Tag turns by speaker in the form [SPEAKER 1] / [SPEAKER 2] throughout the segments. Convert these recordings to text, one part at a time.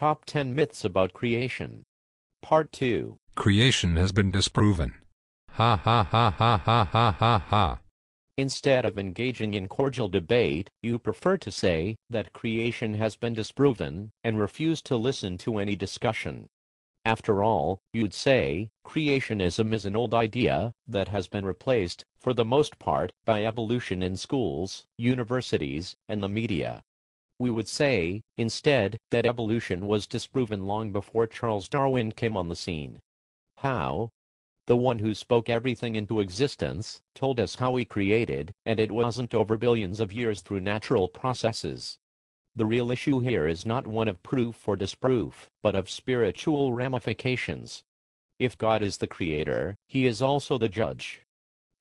[SPEAKER 1] Top 10 Myths About Creation. Part 2.
[SPEAKER 2] Creation has been disproven. Ha ha ha ha ha ha ha ha.
[SPEAKER 1] Instead of engaging in cordial debate, you prefer to say that creation has been disproven and refuse to listen to any discussion. After all, you'd say, creationism is an old idea that has been replaced, for the most part, by evolution in schools, universities, and the media. We would say, instead, that evolution was disproven long before Charles Darwin came on the scene. How? The one who spoke everything into existence, told us how we created, and it wasn't over billions of years through natural processes. The real issue here is not one of proof or disproof, but of spiritual ramifications. If God is the creator, he is also the judge.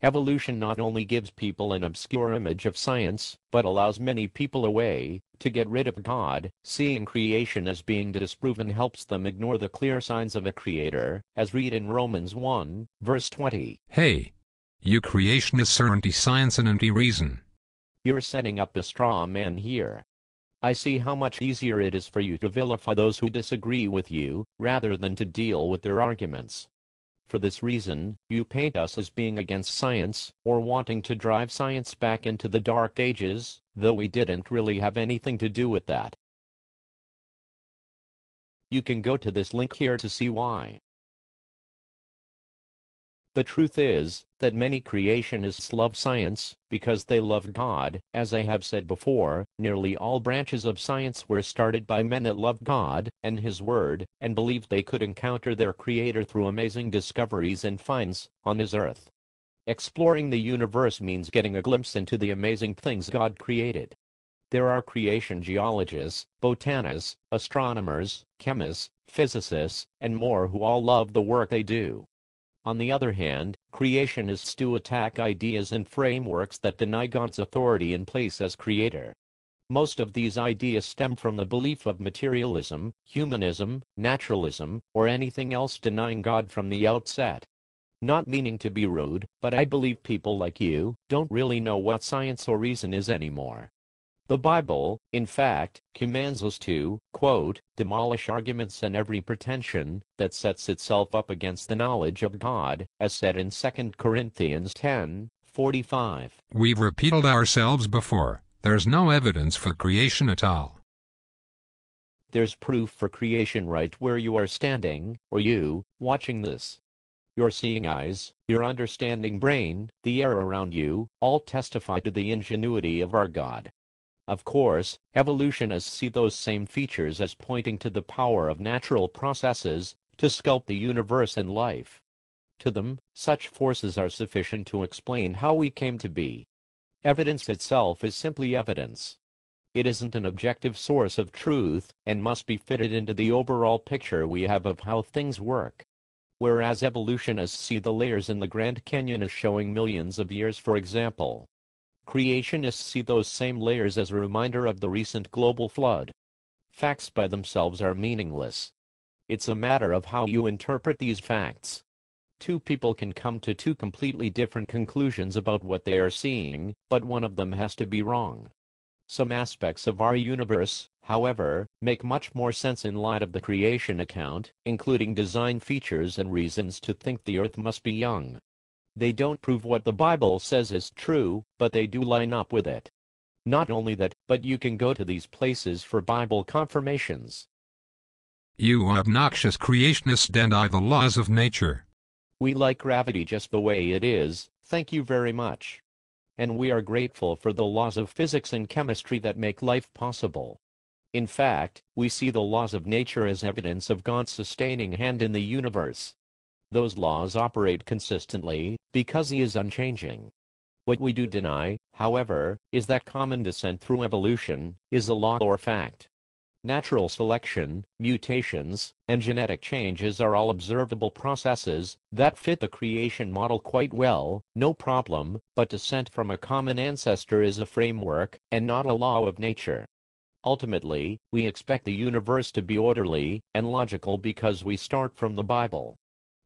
[SPEAKER 1] Evolution not only gives people an obscure image of science, but allows many people a way to get rid of God. Seeing creation as being disproven helps them ignore the clear signs of a creator, as read in Romans 1, verse 20.
[SPEAKER 2] Hey! You creationists are anti-science and anti-reason.
[SPEAKER 1] You're setting up a straw man here. I see how much easier it is for you to vilify those who disagree with you, rather than to deal with their arguments. For this reason, you paint us as being against science, or wanting to drive science back into the Dark Ages, though we didn't really have anything to do with that. You can go to this link here to see why. The truth is that many creationists love science because they love God. As I have said before, nearly all branches of science were started by men that loved God and His Word, and believed they could encounter their Creator through amazing discoveries and finds on His earth. Exploring the universe means getting a glimpse into the amazing things God created. There are creation geologists, botanists, astronomers, chemists, physicists, and more who all love the work they do. On the other hand, creationists do attack ideas and frameworks that deny God's authority in place as creator. Most of these ideas stem from the belief of materialism, humanism, naturalism, or anything else denying God from the outset. Not meaning to be rude, but I believe people like you don't really know what science or reason is anymore. The Bible, in fact, commands us to, quote, demolish arguments and every pretension that sets itself up against the knowledge of God, as said in 2 Corinthians 10:45.
[SPEAKER 2] We've repeated ourselves before. There's no evidence for creation at all.
[SPEAKER 1] There's proof for creation right where you are standing, or you, watching this. Your seeing eyes, your understanding brain, the air around you, all testify to the ingenuity of our God. Of course, evolutionists see those same features as pointing to the power of natural processes to sculpt the universe and life. To them, such forces are sufficient to explain how we came to be. Evidence itself is simply evidence. It isn't an objective source of truth, and must be fitted into the overall picture we have of how things work. Whereas evolutionists see the layers in the Grand Canyon as showing millions of years, for example. Creationists see those same layers as a reminder of the recent global flood. Facts by themselves are meaningless. It's a matter of how you interpret these facts. Two people can come to two completely different conclusions about what they are seeing, but one of them has to be wrong. Some aspects of our universe, however, make much more sense in light of the creation account, including design features and reasons to think the Earth must be young. They don't prove what the Bible says is true, but they do line up with it. Not only that, but you can go to these places for Bible confirmations.
[SPEAKER 2] You obnoxious creationists deny the laws of nature.
[SPEAKER 1] We like gravity just the way it is, thank you very much. And we are grateful for the laws of physics and chemistry that make life possible. In fact, we see the laws of nature as evidence of God's sustaining hand in the universe. Those laws operate consistently, because He is unchanging. What we do deny, however, is that common descent through evolution is a law or fact. Natural selection, mutations, and genetic changes are all observable processes that fit the creation model quite well, no problem, but descent from a common ancestor is a framework, and not a law of nature. Ultimately, we expect the universe to be orderly and logical because we start from the Bible.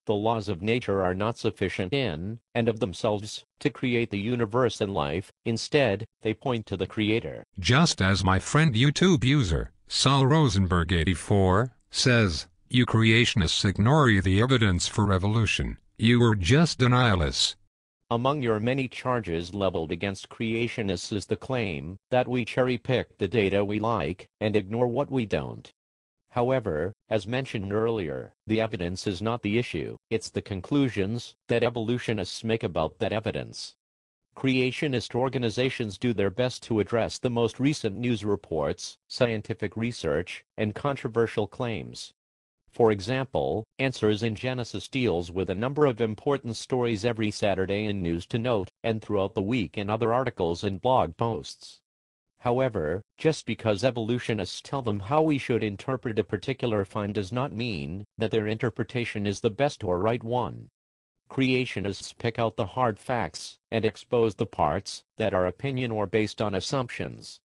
[SPEAKER 1] The laws of nature are not sufficient in and of themselves to create the universe and life. Instead, they point to the Creator.
[SPEAKER 2] Just as my friend YouTube user Saul Rosenberg 84 says, "You creationists ignore the evidence for evolution. You are just denialists."
[SPEAKER 1] Among your many charges leveled against creationists is the claim that we cherry-pick the data we like and ignore what we don't. However, as mentioned earlier, the evidence is not the issue, it's the conclusions that evolutionists make about that evidence. Creationist organizations do their best to address the most recent news reports, scientific research, and controversial claims. For example, Answers in Genesis deals with a number of important stories every Saturday in News to Note and throughout the week in other articles and blog posts. However, just because evolutionists tell them how we should interpret a particular find does not mean that their interpretation is the best or right one. Creationists pick out the hard facts and expose the parts that are opinion or based on assumptions.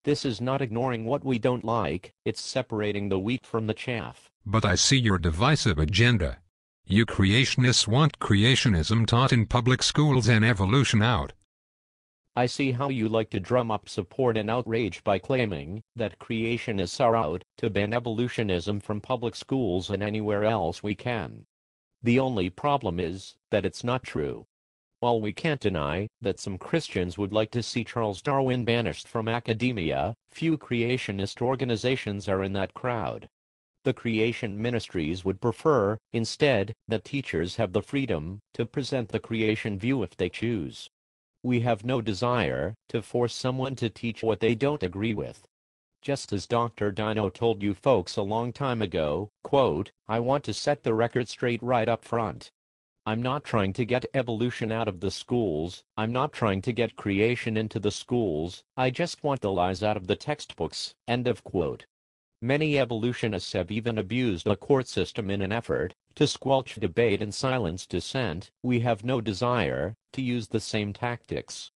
[SPEAKER 1] This is not ignoring what we don't like, it's separating the wheat from the chaff.
[SPEAKER 2] But I see your divisive agenda. You creationists want creationism taught in public schools and evolution out.
[SPEAKER 1] I see how you like to drum up support and outrage by claiming that creationists are out to ban evolutionism from public schools and anywhere else we can. The only problem is that it's not true. While we can't deny that some Christians would like to see Charles Darwin banished from academia, few creationist organizations are in that crowd. The creation ministries would prefer, instead, that teachers have the freedom to present the creation view if they choose. We have no desire to force someone to teach what they don't agree with. Just as Dr. Dino told you folks a long time ago, quote, "I want to set the record straight right up front. I'm not trying to get evolution out of the schools, I'm not trying to get creation into the schools, I just want the lies out of the textbooks," end of quote. Many evolutionists have even abused the court system in an effort to squelch debate and silence dissent. We have no desire to use the same tactics.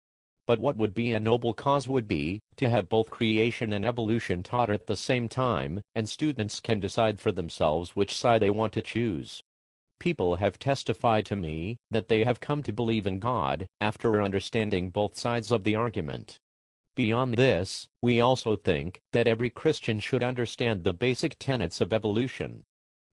[SPEAKER 1] But what would be a noble cause would be to have both creation and evolution taught at the same time, and students can decide for themselves which side they want to choose. People have testified to me that they have come to believe in God after understanding both sides of the argument. Beyond this, we also think that every Christian should understand the basic tenets of evolution.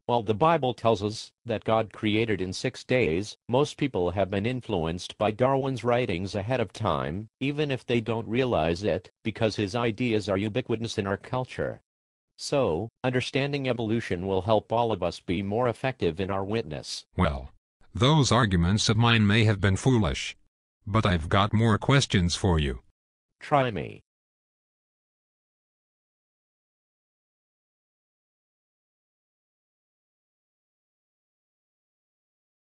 [SPEAKER 1] While the Bible tells us that God created in 6 days, most people have been influenced by Darwin's writings ahead of time, even if they don't realize it, because his ideas are ubiquitous in our culture. So, understanding evolution will help all of us be more effective in our witness.
[SPEAKER 2] Well, those arguments of mine may have been foolish. But I've got more questions for you.
[SPEAKER 1] Try me.